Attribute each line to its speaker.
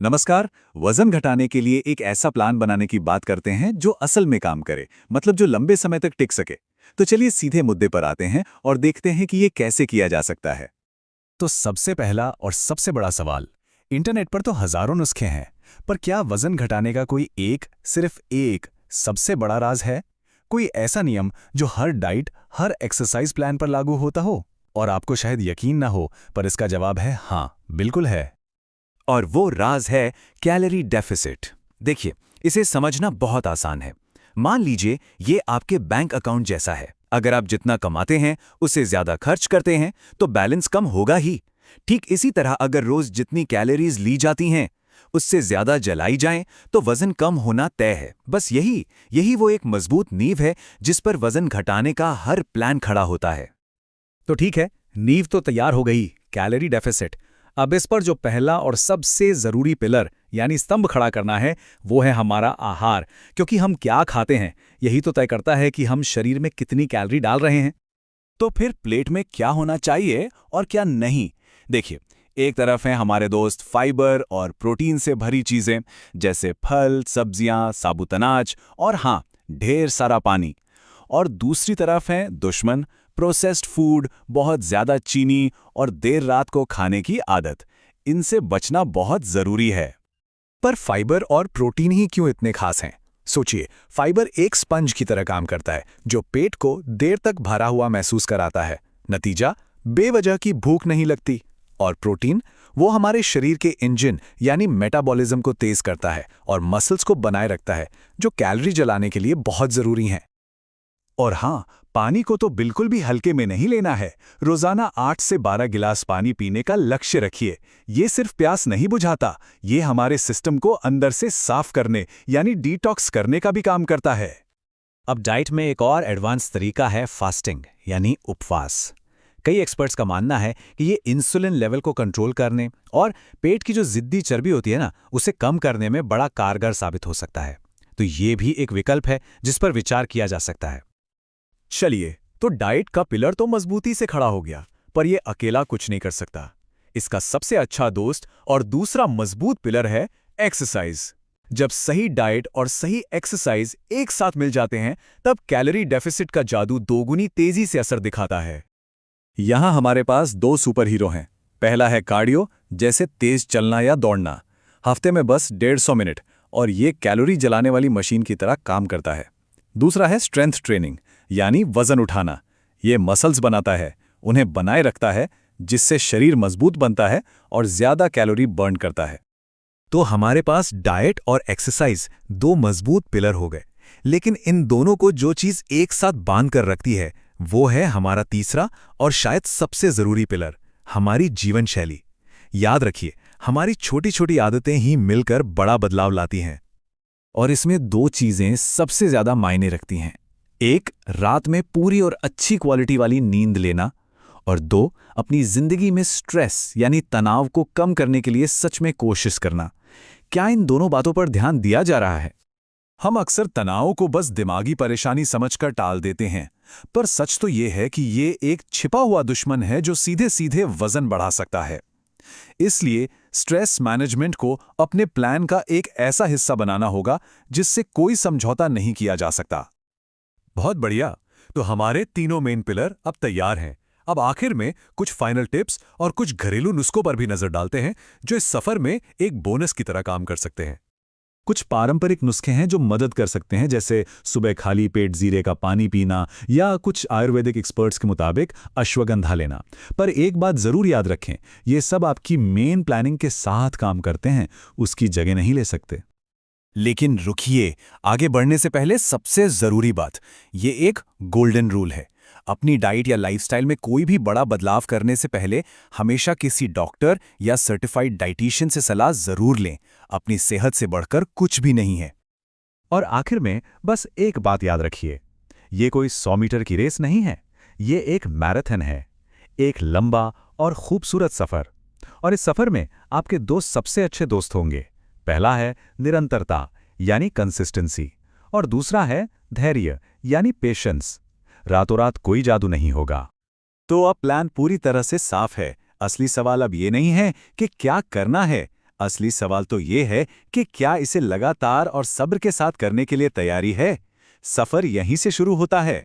Speaker 1: नमस्कार। वजन घटाने के लिए एक ऐसा प्लान बनाने की बात करते हैं जो असल में काम करे, मतलब जो लंबे समय तक टिक सके। तो चलिए सीधे मुद्दे पर आते हैं और देखते हैं कि ये कैसे किया जा सकता है।
Speaker 2: तो सबसे पहला और सबसे बड़ा सवाल, इंटरनेट पर तो हजारों नुस्खे हैं, पर क्या वजन घटाने का कोई सिर्फ एक सबसे बड़ा राज है? कोई ऐसा नियम जो हर डाइट, हर एक्सरसाइज प्लान पर लागू होता हो? और आपको शायद यकीन ना हो, पर इसका जवाब है हाँ, बिल्कुल है।
Speaker 3: और वो राज है कैलोरी डेफिसिट। देखिए, इसे समझना बहुत आसान है। मान लीजिए ये आपके बैंक अकाउंट जैसा है। अगर आप जितना कमाते हैं उससे ज्यादा खर्च करते हैं तो बैलेंस कम होगा ही। ठीक इसी तरह अगर रोज जितनी कैलोरीज ली जाती हैं उससे ज्यादा जलाई जाएं तो वजन कम होना तय है। बस यही यही वो एक मजबूत नींव है जिस पर वजन घटाने का हर प्लान खड़ा होता है।
Speaker 2: तो ठीक है, नींव तो तैयार हो गई, कैलोरी डेफिसिट। अब इस पर जो पहला और सबसे जरूरी पिलर यानी स्तंभ खड़ा करना है, वो है हमारा आहार। क्योंकि हम क्या खाते हैं यही तो तय करता है कि हम शरीर में कितनी कैलोरी डाल रहे हैं।
Speaker 3: तो फिर प्लेट में क्या होना चाहिए और क्या नहीं? देखिए, एक तरफ है हमारे दोस्त फाइबर और प्रोटीन से भरी चीजें जैसे फल, सब्जियां, साबुत अनाज और हाँ, ढेर सारा पानी। और दूसरी तरफ है दुश्मन, प्रोसेस्ड फूड, बहुत ज्यादा चीनी और देर रात को खाने की आदत। इनसे बचना बहुत जरूरी है।
Speaker 2: पर फाइबर और प्रोटीन ही क्यों इतने खास हैं? सोचिए, फाइबर एक स्पंज की तरह काम करता है जो पेट को देर तक भरा हुआ महसूस कराता है। नतीजा, बेवजह की भूख नहीं लगती। और प्रोटीन, वो हमारे शरीर के इंजन यानी मेटाबॉलिज्म को तेज करता है और मसल्स को बनाए रखता है, जो कैलोरी जलाने के लिए बहुत जरूरी हैं।
Speaker 1: और हाँ, पानी को तो बिल्कुल भी हल्के में नहीं लेना है। रोजाना 8 से 12 गिलास पानी पीने का लक्ष्य रखिए। ये सिर्फ प्यास नहीं बुझाता, ये हमारे सिस्टम को अंदर से साफ करने यानी डिटॉक्स करने का भी काम करता है।
Speaker 2: अब डाइट में एक और एडवांस तरीका है फास्टिंग यानी उपवास। कई एक्सपर्ट्स का मानना है कि ये इंसुलिन लेवल को कंट्रोल करने और पेट की जो जिद्दी चर्बी होती है ना, उसे कम करने में बड़ा कारगर साबित हो सकता है। तो ये भी एक विकल्प है जिस पर विचार किया जा सकता है।
Speaker 1: चलिए, तो डाइट का पिलर तो मजबूती से खड़ा हो गया, पर यह अकेला कुछ नहीं कर सकता। इसका सबसे अच्छा दोस्त और दूसरा मजबूत पिलर है एक्सरसाइज। जब सही डाइट और सही एक्सरसाइज एक साथ मिल जाते हैं, तब कैलोरी डेफिसिट का जादू दोगुनी तेजी से असर दिखाता है। यहां हमारे पास दो सुपर हीरो हैं। पहला है कार्डियो, जैसे तेज चलना या दौड़ना। हफ्ते में बस 150 मिनट, और ये कैलोरी जलाने वाली मशीन की तरह काम करता है। दूसरा है स्ट्रेंथ ट्रेनिंग, यानी वजन उठाना। ये मसल्स बनाता है, उन्हें बनाए रखता है, जिससे शरीर मजबूत बनता है और ज्यादा कैलोरी बर्न करता है।
Speaker 2: तो हमारे पास डाइट और एक्सरसाइज दो मजबूत पिलर हो गए, लेकिन इन दोनों को जो चीज एक साथ बांध कर रखती है वो है हमारा तीसरा और शायद सबसे जरूरी पिलर, हमारी जीवन शैली। याद रखिए, हमारी छोटी छोटी आदतें ही मिलकर बड़ा बदलाव लाती हैं। और इसमें दो चीजें सबसे ज्यादा मायने रखती हैं। एक, रात में पूरी और अच्छी क्वालिटी वाली नींद लेना, और दो, अपनी जिंदगी में स्ट्रेस यानी तनाव को कम करने के लिए सच में कोशिश करना। क्या इन दोनों बातों पर ध्यान दिया जा रहा है?
Speaker 1: हम अक्सर तनाव को बस दिमागी परेशानी समझकर टाल देते हैं, पर सच तो ये है कि ये एक छिपा हुआ दुश्मन है जो सीधे सीधे वजन बढ़ा सकता है। इसलिए स्ट्रेस मैनेजमेंट को अपने प्लान का एक ऐसा हिस्सा बनाना होगा जिससे कोई समझौता नहीं किया जा सकता। बहुत बढ़िया, तो हमारे तीनों मेन पिलर अब तैयार हैं। अब आखिर में कुछ फाइनल टिप्स और कुछ घरेलू नुस्खों पर भी नजर डालते हैं जो इस सफर में एक बोनस की तरह काम कर सकते हैं। कुछ पारंपरिक नुस्खे हैं जो मदद कर सकते हैं, जैसे सुबह खाली पेट जीरे का पानी पीना या कुछ आयुर्वेदिक एक्सपर्ट्स के मुताबिक अश्वगंधा लेना। पर एक बात जरूर याद रखें, ये सब आपकी मेन प्लानिंग के साथ काम करते हैं, उसकी जगह नहीं ले सकते।
Speaker 3: लेकिन रुकिए, आगे बढ़ने से पहले सबसे जरूरी बात, ये एक गोल्डन रूल है। अपनी डाइट या लाइफस्टाइल में कोई भी बड़ा बदलाव करने से पहले हमेशा किसी डॉक्टर या सर्टिफाइड डाइटिशियन से सलाह जरूर लें। अपनी सेहत से बढ़कर कुछ भी नहीं है।
Speaker 2: और आखिर में बस एक बात याद रखिए, ये कोई 100 मीटर की रेस नहीं है, ये एक मैराथन है, एक लंबा और खूबसूरत सफर। और इस सफर में आपके दो सबसे अच्छे दोस्त होंगे। पहला है निरंतरता यानी कंसिस्टेंसी, और दूसरा है धैर्य यानी पेशेंस। रातों रात कोई जादू नहीं होगा।
Speaker 1: तो अब प्लान पूरी तरह से साफ है। असली सवाल अब ये नहीं है कि क्या करना है, असली सवाल तो ये है कि क्या इसे लगातार और सब्र के साथ करने के लिए तैयारी है। सफर यहीं से शुरू होता है।